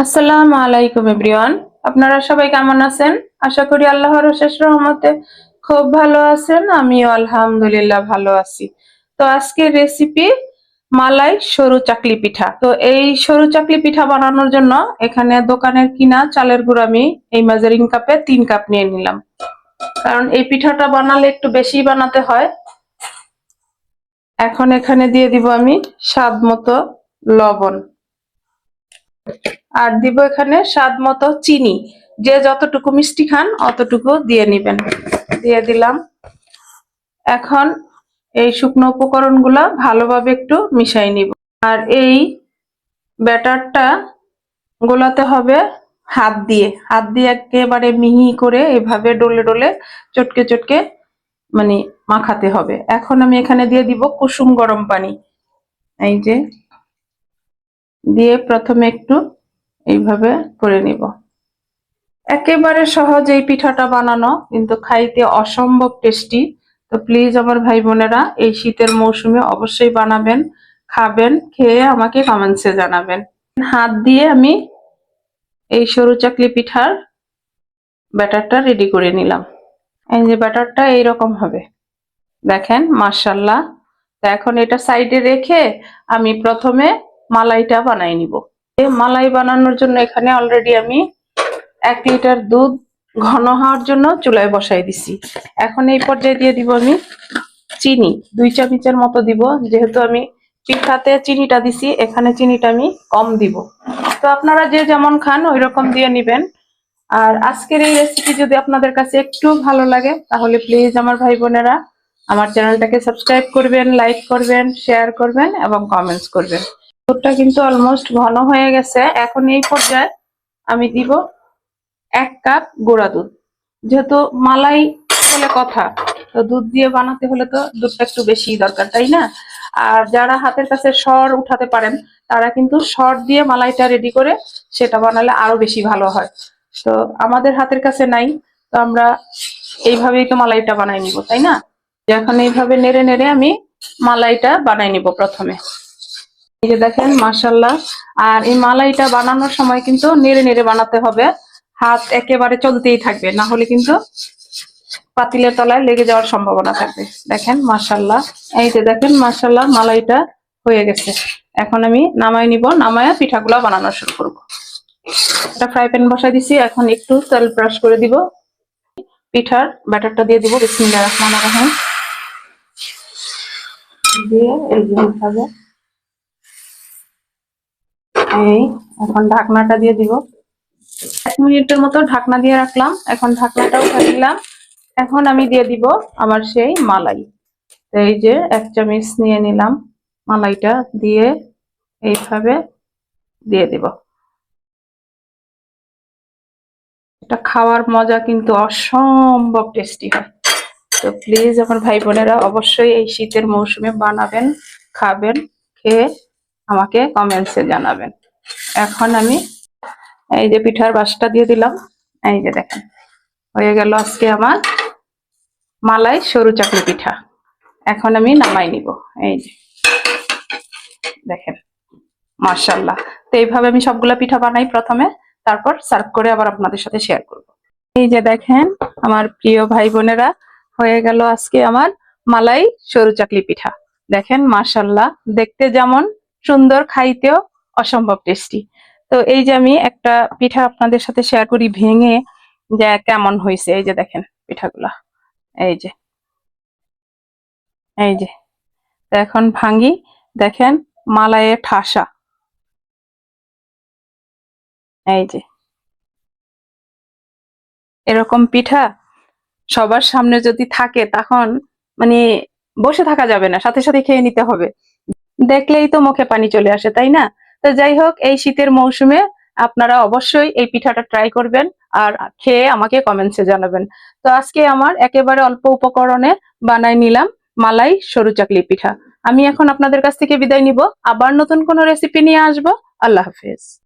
আসসালামু আলাইকুম এভরিওয়ান। আপনারা সবাই কেমন আছেন? আশা করি আল্লাহর অশেষ রহমতে খুব ভালো আছেন। আমিও আলহামদুলিল্লাহ ভালো আছি। তো আজকের রেসিপি মালাই সরু চাকলি পিঠা। তো এই সরু চাকলি পিঠা বানানোর জন্য এখানে দোকানের কিনা চালের গুঁড়ো আমি এই মেজারিং কাপে 3 কাপ নিয়ে নিলাম, কারণ এই পিঠাটা বানালে একটু বেশি বানাতে হয়। এখন এখানে দিয়ে দিব আমি স্বাদ মতো লবণ, আর দিব এখানে স্বাদ মতো চিনি। যে যতটুকু মিষ্টি খান অতটুকু দিয়ে নিবেন। দিয়ে দিলাম। এখন এই শুকনো উপকরণগুলা ভালোভাবে একটু মিশাই নিব। আর এই ব্যাটারটা গোলাতে হবে হাত দিয়ে একেবারে মিহি করে এভাবে ডলে ডলে চটকে চটকে মানে মাখাতে হবে। এখন আমি এখানে দিয়ে দিব কুসুম গরম পানি। এই যে দিয়ে প্রথমে একটু এইভাবে করে নিব। একেবারে সহজ এই পিঠাটা বানানো, কিন্তু খাইতে অসম্ভব টেস্টি। তো প্লিজ আমার ভাই বোনেরা এই শীতের মৌসুমে অবশ্যই বানাবেন, খাবেন, খেয়ে আমাকে কমেন্টসে জানাবেন। হাত দিয়ে আমি এই সরু চাকলি পিঠার ব্যাটারটা রেডি করে নিলাম। এই যে ব্যাটারটা এইরকম হবে, দেখেন মাশাআল্লাহ। তো এখন এটা সাইডে রেখে আমি প্রথমে মালাইটা বানাই নিব। এই মালাই বানানোর জন্য এখানে অলরেডি আমি 1 লিটার দুধ ঘন হওয়ার জন্য চুলায় বসাই দিছি। এখন এই পর্যায়ে দিয়ে দিব আমি চিনি, 2 চামচের মতো দিব। যেহেতু আমি পিঠাতে চিনিটা দিছি, এখানে চিনিটা আমি কম দিব। তো আপনারা যে যেমন খান ওই রকম দিয়ে নিবেন। আর আজকের এই রেসিপি যদি আপনাদের কাছে একটু ভালো লাগে তাহলে প্লিজ আমার ভাই বোনেরা আমার চ্যানেলটাকে সাবস্ক্রাইব করবেন, লাইক করবেন, শেয়ার করবেন এবং কমেন্টস করবেন। দুধটা কিন্তু অলমোস্ট ঘন হয়ে গেছে। এখন এই পর্যায়ে আমি দিব 1 কাপ গুঁড়া দুধ। যেহেতু মালাই বলে কথা, তো দুধ দিয়ে বানাতে হলে তো দুধটা একটু বেশি দরকার, তাই না? আর যারা হাতের কাছে সর উঠাতে পারেন তারা কিন্তু সর দিয়ে মালাইটা রেডি করে সেটা বানালে আরো বেশি ভালো হয়। তো আমাদের হাতের কাছে নাই, তো আমরা এইভাবেই তো মালাইটা বানাই নিব, তাই না? এখন এইভাবে নেড়ে নেড়ে আমি মালাইটা বানাই নিব প্রথমে। এই যে দেখেন মাশাআল্লাহ। আর এই মালাইটা বানানোর সময় কিন্তু নেড়ে নেড়ে বানাতে হবে, হাত একেবারে চলতেই থাকবে, না হলে কিন্তু পাতিলের তলায় লেগে যাওয়ার সম্ভাবনা থাকবে। দেখেন মাশাআল্লাহ। এই যে দেখেন মাশাআল্লাহ মালাইটা হয়ে গেছে। এখন আমি নামাই নিব, নামায়া পিঠাগুলো বানানো শুরু করব। একটা ফ্রাই প্যান বসাই দিছি, এখন একটু তেল ব্রাশ করে দিব। পিঠার ব্যাটারটা দিয়ে দিব। বিসমিল্লাহির রহমানির রহিম। দিয়ে এই যে হবে এই, এখন ঢাকনাটা দিয়ে দিব। 1 মিনিটের মতো ঢাকনা দিয়ে রাখলাম। এখন ঢাকনাটা উঠে দিলাম। এখন আমি দিয়ে দিব আমার সেই মালাই। এই যে 1 চামচ নিয়ে নিলাম, মালাইটা দিয়ে এইভাবে দিয়ে দিব। এটা খাওয়ার মজা কিন্তু অসম্ভব টেস্টি হয়। তো প্লিজ আমার ভাই বোনেরা অবশ্যই এই শীতের মৌসুমে বানাবেন, খাবেন, খেয়ে আমাকে কমেন্টসে জানাবেন। এখন আমি এই যে পিঠার বাসটা দিয়ে দিলাম। এই যে দেখেন হয়ে গেল আজকে আমার মালাই সরু চাকলি পিঠা। এখন আমি নামাই নিব। এই যে দেখেন মাশাআল্লাহ। তো এইভাবে আমি সবগুলা পিঠা বানাই প্রথমে, তারপর সার্ভ করে আবার আপনাদের সাথে শেয়ার করব। এই যে দেখেন আমার প্রিয় ভাই বোনেরা, হয়ে গেল আজকে আমার মালাই সরু চাকলি পিঠা। দেখেন মাশাআল্লাহ, দেখতে যেমন সুন্দর, খাইতেও অসম্ভব টেস্টি। তো এই যে আমি একটা পিঠা আপনাদের সাথে শেয়ার করি ভেঙে, যে কেমন হয়েছে। এই যে দেখেন পিঠাগুলা, এই যে এই যে তো এখন ভাঙ্গি, দেখেন মালাইয়ে ঠাসা। এই যে এরকম পিঠা সবার সামনে যদি থাকে তখন মানে বসে থাকা যাবে না, সাথে সাথে খেয়ে নিতে হবে। দেখলেই তো মুখে পানি চলে আসে, তাই না? তো যাই হোক, এই শীতের মৌসুমে আপনারা অবশ্যই এই পিঠাটা ট্রাই করবেন আর খেয়ে আমাকে কমেন্টসে জানাবেন। তো আজকে আমার একেবারে অল্প উপকরণে বানাই নিলাম মালাই সরু চাকলি পিঠা। আমি এখন আপনাদের কাছ থেকে বিদায় নিব, আবার নতুন কোনো রেসিপি নিয়ে আসবো। আল্লাহ হাফেজ।